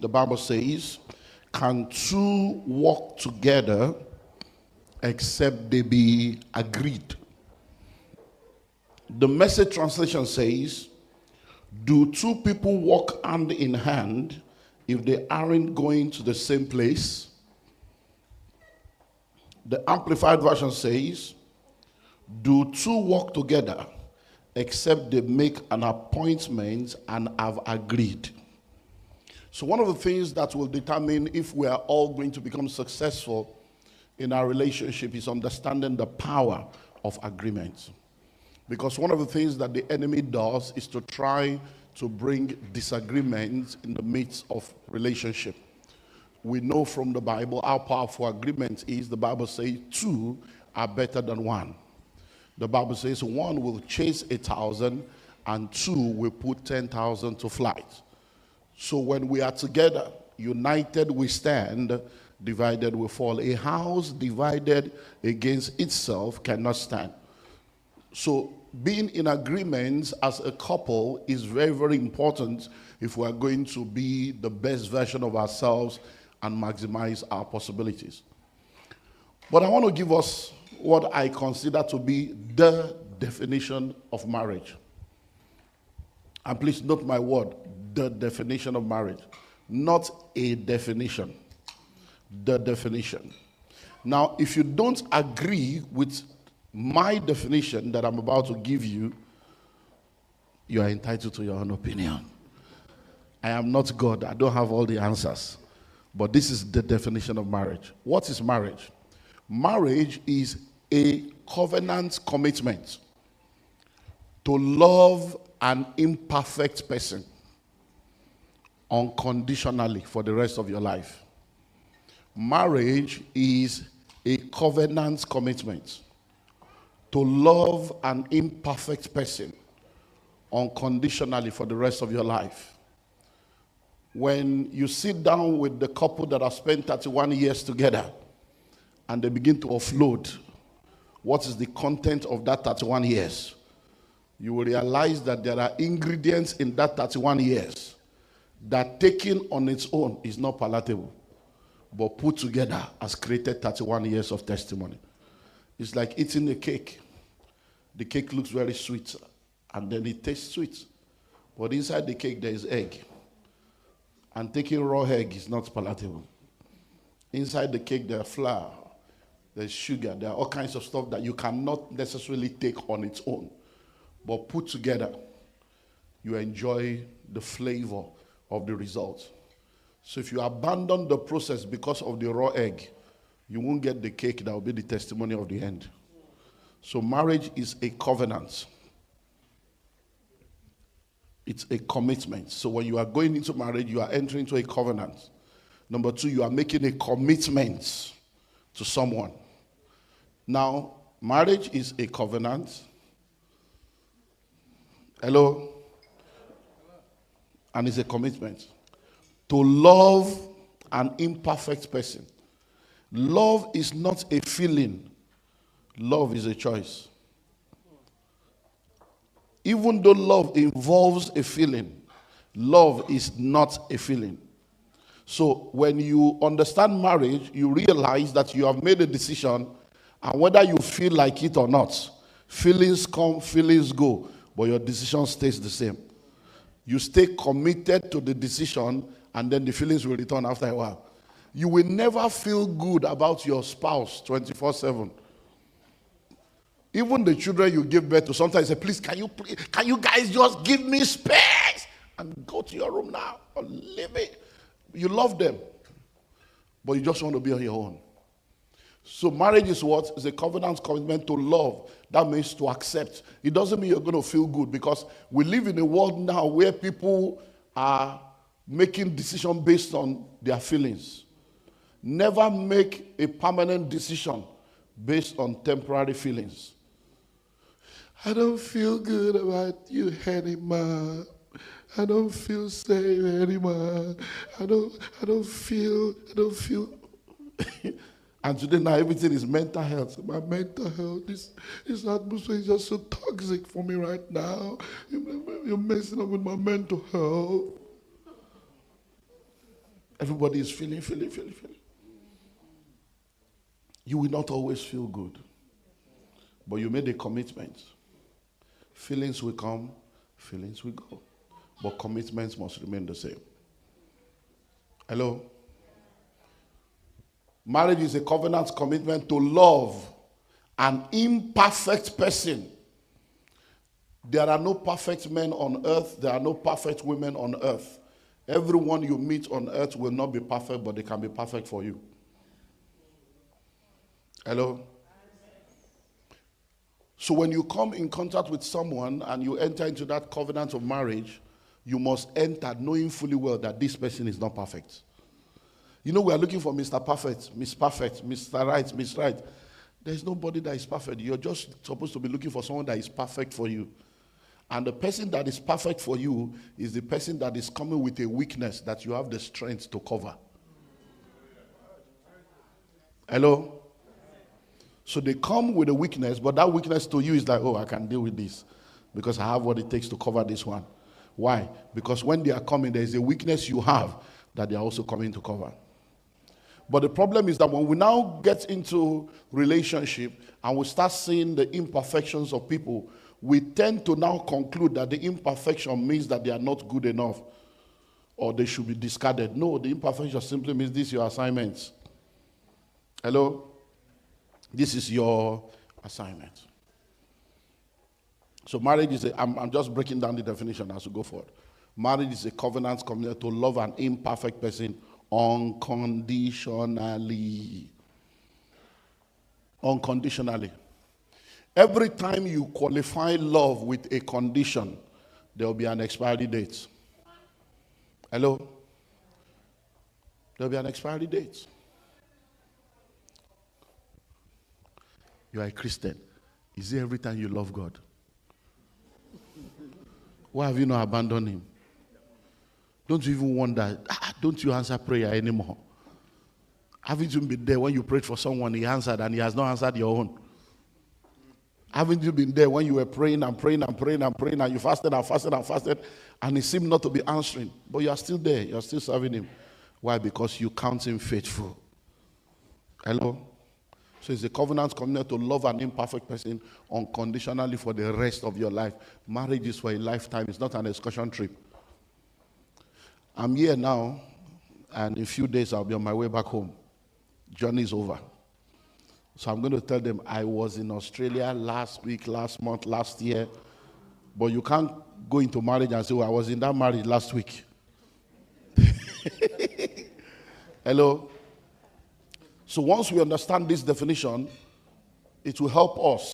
The Bible says, can two walk together except they be agreed? The Message translation says, do two people walk hand in hand if they aren't going to the same place? The Amplified Version says, do two walk together except they make an appointment and have agreed? So one of the things that will determine if we are all going to become successful in our relationship is understanding the power of agreement. Because one of the things that the enemy does is to try to bring disagreements in the midst of relationship. We know from the Bible how powerful agreement is. The Bible says two are better than one. The Bible says one will chase 1,000 and two will put 10,000 to flight. So when we are together, united we stand, divided we fall. A house divided against itself cannot stand. So being in agreement as a couple is very, very important if we are going to be the best version of ourselves and maximize our possibilities. But I want to give us what I consider to be the definition of marriage. And please note my word, the definition of marriage, not a definition, the definition. Now, if you don't agree with my definition that I'm about to give you, you are entitled to your own opinion. I am not God. I don't have all the answers. But this is the definition of marriage. What is marriage? Marriage is a covenant commitment to love an imperfect person unconditionally for the rest of your life. Marriage is a covenant commitment to love an imperfect person unconditionally for the rest of your life. When you sit down with the couple that have spent 31 years together and they begin to offload what is the content of that 31 years, you will realize that there are ingredients in that 31 years that taken on its own is not palatable, but put together has created 31 years of testimony. It's like eating a cake. The cake looks very sweet, and then it tastes sweet. But inside the cake, there is egg. And taking raw egg is not palatable. Inside the cake, there is flour, there's sugar, there are all kinds of stuff that you cannot necessarily take on its own. But put together, you enjoy the flavor of the result. So if you abandon the process because of the raw egg, you won't get the cake that will be the testimony of the end. So marriage is a covenant. It's a commitment. So when you are going into marriage, you are entering into a covenant. Number two, you are making a commitment to someone. Now, marriage is a covenant. Hello? And it's a commitment to love an imperfect person. Love is not a feeling. Love is a choice. Even though love involves a feeling, love is not a feeling. So when you understand marriage, you realize that you have made a decision, and whether you feel like it or not, feelings come, feelings go, but your decision stays the same. You stay committed to the decision, and then the feelings will return after a while. You will never feel good about your spouse 24/7. Even the children you give birth to, sometimes say, please, can you guys just give me space and go to your room now or leave me? You love them, but you just want to be on your own. So marriage is what? It's a covenant commitment to love. That means to accept. It doesn't mean you're going to feel good, because we live in a world now where people are making decisions based on their feelings. Never make a permanent decision based on temporary feelings. I don't feel good about you anymore. I don't feel safe anymore. I don't feel. And today now everything is mental health. My mental health, this atmosphere is just so toxic for me right now. You're messing up with my mental health. Everybody is feeling. You will not always feel good. But you made a commitment. Feelings will come, feelings will go. But commitments must remain the same. Hello? Marriage is a covenant commitment to love an imperfect person. There are no perfect men on earth. There are no perfect women on earth. Everyone you meet on earth will not be perfect, but they can be perfect for you. Hello? So when you come in contact with someone and you enter into that covenant of marriage, you must enter knowing fully well that this person is not perfect. You know, we are looking for Mr. Perfect, Miss Perfect, Mr. Right, Miss Right. There's nobody that is perfect. You're just supposed to be looking for someone that is perfect for you. And the person that is perfect for you is the person that is coming with a weakness that you have the strength to cover. Hello? So they come with a weakness, but that weakness to you is like, oh, I can deal with this because I have what it takes to cover this one. Why? Because when they are coming, there is a weakness you have that they are also coming to cover. But the problem is that when we now get into relationship and we start seeing the imperfections of people, we tend to now conclude that the imperfection means that they are not good enough or they should be discarded. No, the imperfection simply means this is your assignment. Hello? This is your assignment. So marriage is I'm just breaking down the definition as we go forward. Marriage is a covenant commitment to love an imperfect person unconditionally. Unconditionally. Every time you qualify love with a condition, there will be an expiry date. Hello? There will be an expiry date. You are a Christian. Is it every time you love God? Why have you not abandoned him? Don't you even wonder, don't you answer prayer anymore? Haven't you been there when you prayed for someone, he answered and he has not answered your own? Haven't you been there when you were praying and you fasted and he seemed not to be answering, but you are still there, you are still serving him? Why? Because you count him faithful. Hello? So it's a covenant commitment to love an imperfect person unconditionally for the rest of your life. Marriage is for a lifetime. It's not an excursion trip. I'm here now, and in a few days I'll be on my way back home. Journey is over. So I'm going to tell them I was in Australia last week, last month, last year. But you can't go into marriage and say, well, I was in that marriage last week. Hello? So once we understand this definition, it will help us